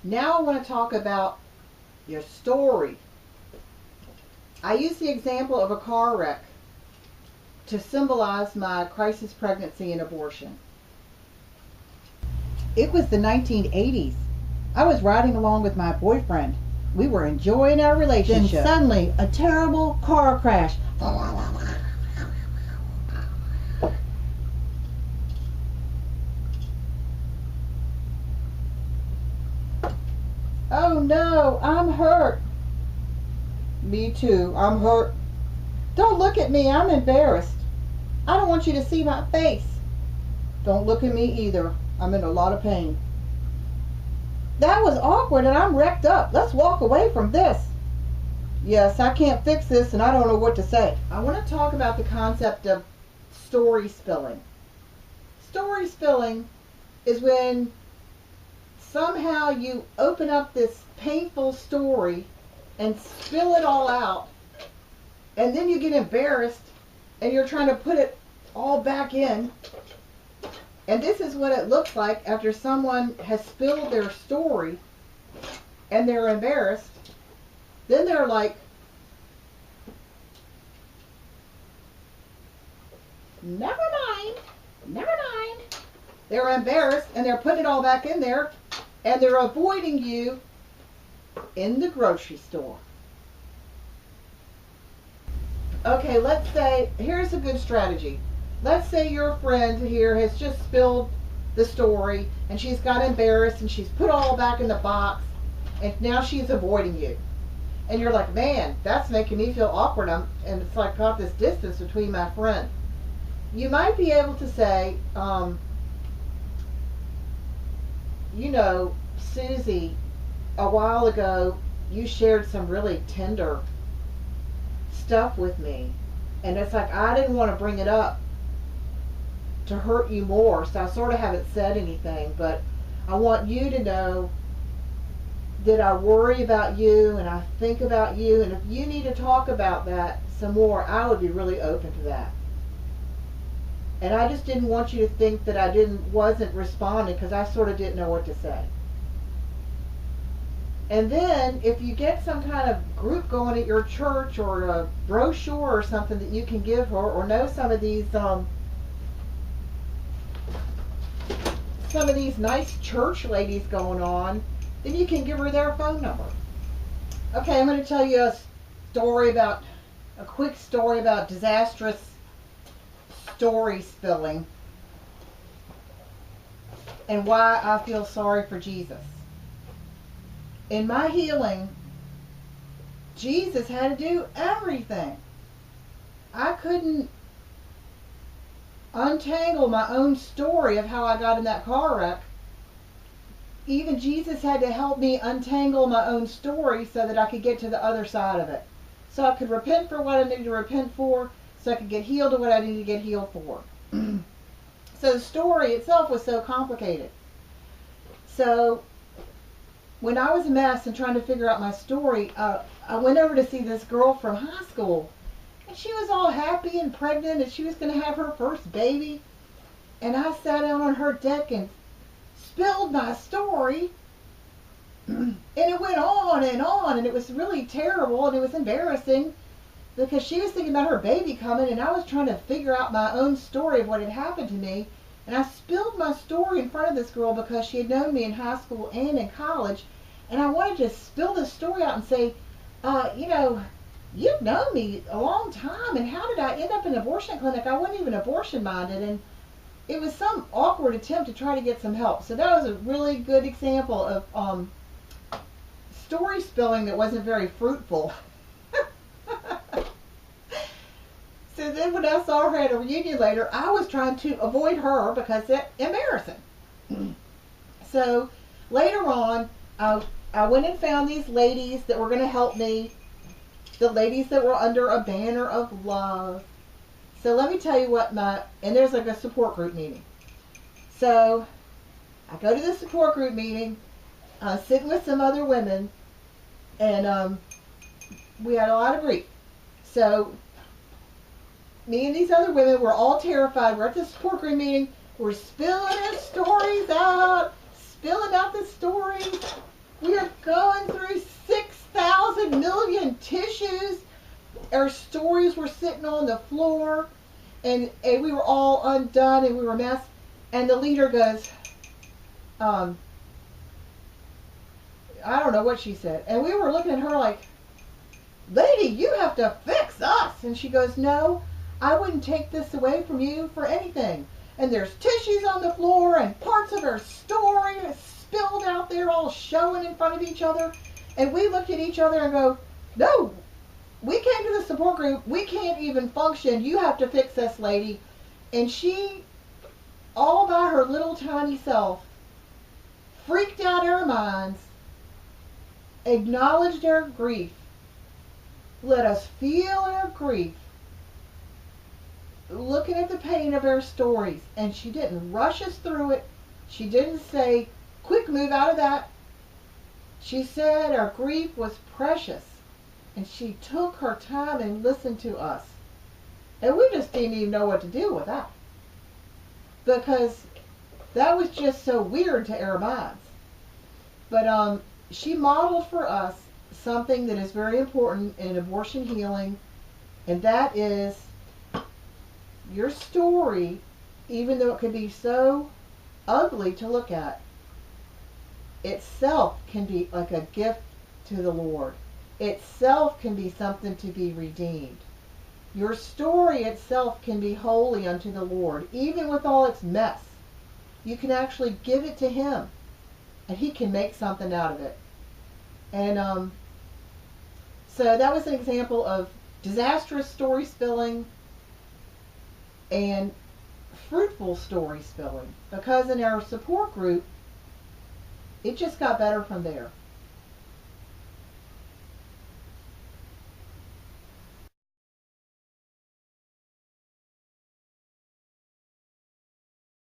Now I want to talk about your story. I use the example of a car wreck to symbolize my crisis pregnancy and abortion. It was the 1980s. I was riding along with my boyfriend. We were enjoying our relationship. Then suddenly, a terrible car crash. Oh no, I'm hurt. Me too, I'm hurt. Don't look at me, I'm embarrassed. I don't want you to see my face. Don't look at me either. I'm in a lot of pain. That was awkward and I'm wrecked up. Let's walk away from this. Yes, I can't fix this and I don't know what to say. I want to talk about the concept of story spilling. Story spilling is when somehow you open up this painful story and spill it all out, and then you get embarrassed and you're trying to put it all back in. And this is what it looks like after someone has spilled their story and they're embarrassed. Then they're like, never mind, never mind. They're embarrassed and they're putting it all back in there, and they're avoiding you in the grocery store. Okay, let's say, here's a good strategy. Let's say your friend here has just spilled the story and she's got embarrassed and she's put it all back in the box and now she's avoiding you. And you're like, man, that's making me feel awkward. And it's like got this distance between my friend. You might be able to say, you know, Susie, a while ago you shared some really tender stuff with me, and it's like I didn't want to bring it up to hurt you more, so I sort of haven't said anything, but I want you to know that I worry about you and I think about you, and if you need to talk about that some more, I would be really open to that. And I just didn't want you to think that I wasn't responding, because I sort of didn't know what to say. And then if you get some kind of group going at your church, or a brochure or something that you can give her, or know some of these nice church ladies going on, then you can give her their phone number. Okay, I'm going to tell you a quick story about disastrous story spilling and why I feel sorry for Jesus. In my healing, Jesus had to do everything. I couldn't untangle my own story of how I got in that car wreck. Even Jesus had to help me untangle my own story so that I could get to the other side of it. So I could repent for what I needed to repent for, so I could get healed of what I needed to get healed for. So the story itself was so complicated. So when I was a mess and trying to figure out my story, I went over to see this girl from high school. And she was all happy and pregnant, and she was going to have her first baby. And I sat down on her deck and spilled my story. And it went on, and it was really terrible, and it was embarrassing, because she was thinking about her baby coming, and I was trying to figure out my own story of what had happened to me. And I spilled my story in front of this girl because she had known me in high school and in college. And I wanted to spill this story out and say, you know, you've known me a long time, and how did I end up in an abortion clinic? I wasn't even abortion minded, and it was some awkward attempt to try to get some help. So that was a really good example of story spilling that wasn't very fruitful. So then when I saw her at a reunion later, I was trying to avoid her because it's embarrassing. So later on, I went and found these ladies that were going to help me, the ladies that were under a banner of love. So let me tell you what and there's like a support group meeting. So I go to the support group meeting, sitting with some other women, and we had a lot of grief. So me and these other women were all terrified. We're at the support group meeting. We're spilling our stories out, spilling out the stories. We are going through 6,000 million tissues. Our stories were sitting on the floor, and we were all undone, and we were a mess. And the leader goes, I don't know what she said. And we were looking at her like, lady, you have to fix us. And she goes, no, I wouldn't take this away from you for anything. And there's tissues on the floor and parts of her story spilled out there all showing in front of each other. And we looked at each other and go, no, we came to the support group. We can't even function. You have to fix us, lady. And she, all by her little tiny self, freaked out our minds, acknowledged our grief, let us feel our grief, looking at the pain of our stories, and she didn't rush us through it. She didn't say, quick, move out of that. She said our grief was precious, and she took her time and listened to us. And we just didn't even know what to do with that, because that was just so weird to our minds. But she modeled for us something that is very important in abortion healing, and that is your story, even though it can be so ugly to look at, itself can be like a gift to the Lord. Itself can be something to be redeemed. Your story itself can be holy unto the Lord, even with all its mess. You can actually give it to Him, and He can make something out of it. And so that was an example of disastrous story spilling and fruitful story spilling, because in our support group, it just got better from there.